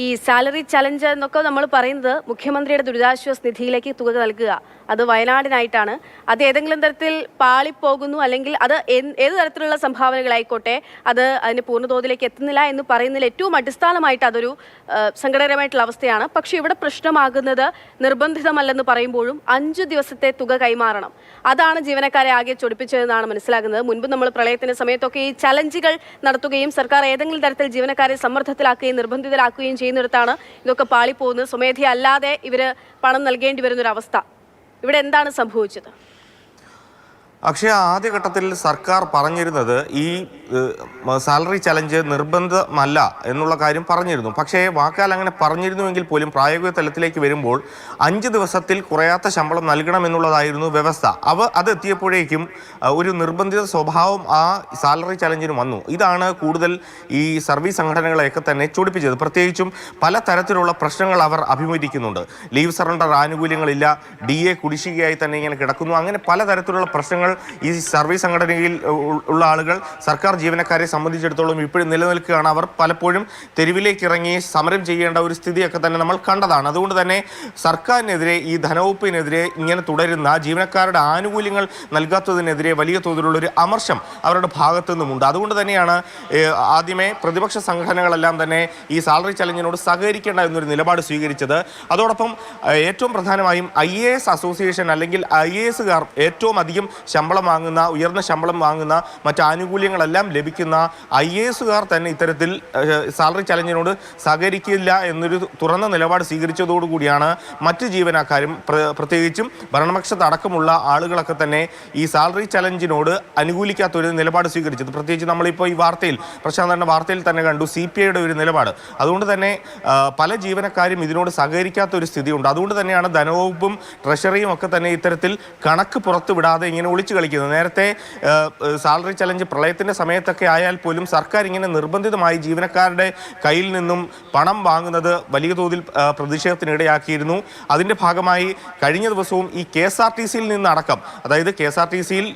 ഈ salary challenge എന്നൊക്കെ നമ്മൾ പറയുന്നത് മുഖ്യമന്ത്രിയുടെ ദുരിതാശ്വാസ നിധിയിലേക്ക് തുക നൽകുക, അത് വയനാടിനായിട്ടാണ്. അത് ഏതെങ്കിലും തരത്തിൽ പാളിപ്പോകുന്നു അല്ലെങ്കിൽ അത് ഏത് തരത്തിലുള്ള സംഭാവനകളായിക്കോട്ടെ അത് അതിന് പൂർണ്ണതോതിലേക്ക് എത്തുന്നില്ല എന്ന് പറയുന്നതിൽ ഏറ്റവും അടിസ്ഥാനമായിട്ട് അതൊരു സങ്കടകരമായിട്ടുള്ള അവസ്ഥയാണ്. പക്ഷേ ഇവിടെ പ്രശ്നമാകുന്നത് നിർബന്ധിതമല്ലെന്ന് പറയുമ്പോഴും 5 ദിവസത്തെ തുക കൈമാറണം. അതാണ് ജീവനക്കാരെ ആകെ ചൊടിപ്പിച്ചതെന്നാണ് മനസ്സിലാകുന്നത്. മുൻപ് നമ്മൾ പ്രളയത്തിന്റെ സമയത്തൊക്കെ ഈ ചലഞ്ചുകൾ നടത്തുകയും സർക്കാർ ഏതെങ്കിലും തരത്തിൽ ജീവനക്കാരെ സമ്മർദ്ദത്തിലാക്കുകയും നിർബന്ധിതരാക്കുകയും ചെയ്യുന്നിടത്താണ് ഇതൊക്കെ പാളിപ്പോകുന്നത്. സ്വമേധയാ അല്ലാതെ ഇവര് പണം നൽകേണ്ടി വരുന്നൊരവസ്ഥ. ഇവിടെ എന്താണ് സംഭവിച്ചത്? അക്ഷയ, ആദ്യഘട്ടത്തിൽ സർക്കാർ പറഞ്ഞിരുന്നത് ഈ സാലറി ചലഞ്ച് നിർബന്ധമല്ല എന്നുള്ള കാര്യം പറഞ്ഞിരുന്നു. പക്ഷേ വാക്കാൽ അങ്ങനെ പറഞ്ഞിരുന്നുവെങ്കിൽ പോലും പ്രായോഗിക തലത്തിലേക്ക് വരുമ്പോൾ 5 ദിവസത്തിൽ കുറയാത്ത ശമ്പളം നൽകണമെന്നുള്ളതായിരുന്നു വ്യവസ്ഥ. അത് എത്തിയപ്പോഴേക്കും ഒരു നിർബന്ധിത സ്വഭാവം ആ സാലറി ചലഞ്ചിന് വന്നു. ഇതാണ് കൂടുതൽ ഈ സർവീസ് സംഘടനകളെയൊക്കെ തന്നെ ചൊടിപ്പിച്ചത്. പ്രത്യേകിച്ചും പല തരത്തിലുള്ള പ്രശ്നങ്ങൾ അവർ അഭിമുഖീകരിക്കുന്നുണ്ട്. ലീവ് സറണ്ടർ ആനുകൂല്യങ്ങളില്ല, DA കുടിശ്ശികയായി തന്നെ ഇങ്ങനെ കിടക്കുന്നു. അങ്ങനെ പലതരത്തിലുള്ള പ്രശ്നങ്ങൾ ഈ സർവീസ് സംഘടനയിൽ ഉള്ള ആളുകൾ സർക്കാർ ജീവനക്കാരെ സംബന്ധിച്ചിടത്തോളം ഇപ്പോഴും നിലനിൽക്കുകയാണ്. അവർ പലപ്പോഴും തെരുവിലേക്ക് ഇറങ്ങി സമരം ചെയ്യേണ്ട ഒരു സ്ഥിതിയൊക്കെ തന്നെ നമ്മൾ കണ്ടതാണ്. അതുകൊണ്ട് തന്നെ സർക്കാരിനെതിരെ, ഈ ധനവകുപ്പിനെതിരെ ഇങ്ങനെ തുടരുന്ന ജീവനക്കാരുടെ ആനുകൂല്യങ്ങൾ നൽകാത്തതിനെതിരെ വലിയ തോതിലുള്ളൊരു അമർഷം അവരുടെ ഭാഗത്തു നിന്നുമുണ്ട്. അതുകൊണ്ട് തന്നെയാണ് ആദ്യമേ പ്രതിപക്ഷ സംഘടനകളെല്ലാം തന്നെ ഈ സാലറി ചലഞ്ചിനോട് സഹകരിക്കേണ്ട എന്നൊരു നിലപാട് സ്വീകരിച്ചത്. അതോടൊപ്പം ഏറ്റവും പ്രധാനമായും IAS അസോസിയേഷൻ അല്ലെങ്കിൽ IASകാർ ഏറ്റവും അധികം ശമ്പളം വാങ്ങുന്ന, ഉയർന്ന ശമ്പളം വാങ്ങുന്ന, മറ്റ് ആനുകൂല്യങ്ങളെല്ലാം ലഭിക്കുന്ന IASകാർ തന്നെ ഇത്തരത്തിൽ സാലറി ചലഞ്ചിനോട് സഹകരിക്കില്ല എന്നൊരു തുറന്ന നിലപാട് സ്വീകരിച്ചതോടുകൂടിയാണ് മറ്റ് ജീവനക്കാരും പ്രത്യേകിച്ചും ഭരണപക്ഷത്തടക്കമുള്ള ആളുകളൊക്കെ തന്നെ ഈ സാലറി ചലഞ്ചിനോട് അനുകൂലിക്കാത്തൊരു നിലപാട് സ്വീകരിച്ചത്. പ്രത്യേകിച്ച് നമ്മളിപ്പോൾ ഈ വാർത്തയിൽ, പ്രശാന്തന്റെ വാർത്തയിൽ തന്നെ കണ്ടു CPIയുടെ ഒരു നിലപാട്. അതുകൊണ്ട് തന്നെ പല ജീവനക്കാരും ഇതിനോട് സഹകരിക്കാത്ത ഒരു സ്ഥിതിയുണ്ട്. അതുകൊണ്ട് തന്നെയാണ് ധനവകുപ്പും ട്രഷറിയും ഒക്കെ തന്നെ ഇത്തരത്തിൽ കണക്ക് പുറത്തുവിടാതെ ഇങ്ങനെ ഒളിച്ചു കളിക്കുന്നത്. നേരത്തെ സാലറി ചലഞ്ച് പ്രളയത്തിന്റെ സമയത്തൊക്കെ ആയാൽ പോലും സർക്കാർ ഇങ്ങനെ നിർബന്ധിതമായി ജീവനക്കാരുടെ കയ്യിൽ നിന്നും പണം വാങ്ങുന്നത് വലിയ തോതിൽ പ്രതിഷേധത്തിനിടയാക്കിയിരുന്നു. അതിന്റെ ഭാഗമായി കഴിഞ്ഞ ദിവസവും ഈ KSRTCയിൽ നിന്നടക്കം, അതായത് KSRTCയിൽ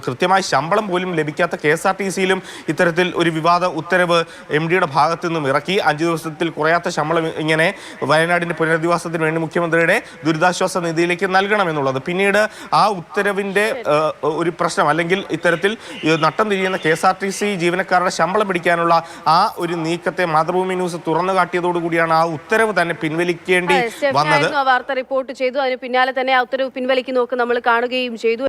കൃത്യമായി ശമ്പളം പോലും ലഭിക്കാത്ത KSRTCയിലും ഇത്തരത്തിൽ ഒരു വിവാദ ഉത്തരവ് MDയുടെ ഭാഗത്തു നിന്നും ഇറക്കി. 5 ദിവസത്തിൽ കുറയാത്ത ശമ്പളം ഇങ്ങനെ വയനാടിന്റെ പുനരധിവാസത്തിന് വേണ്ടി മുഖ്യമന്ത്രിയുടെ ദുരിതാശ്വാസ നിധിയിലേക്ക് നൽകണമെന്നുള്ളത്. പിന്നീട് ആ ഉത്തരവിന്റെ ഒരു പ്രശ്നം, അല്ലെങ്കിൽ ഇത്തരത്തിൽ നട്ടം തിരിയുന്ന KSRTC ജീവനക്കാരുടെ ശമ്പളം പിടിക്കാനുള്ള ആ ഒരു നീക്കത്തെ മാതൃഭൂമി ന്യൂസ് തുറന്നു കാട്ടിയതോടുകൂടിയാണ് ആ ഉത്തരവ് തന്നെ പിൻവലിക്കേണ്ടി വന്നത്. വാർത്ത റിപ്പോർട്ട് ചെയ്തു. അതിന് പിന്നാലെ തന്നെ ആ ഉത്തരവ് പിൻവലിക്കുന്നതൊക്കെ നമ്മൾ കാണുകയും ചെയ്തു.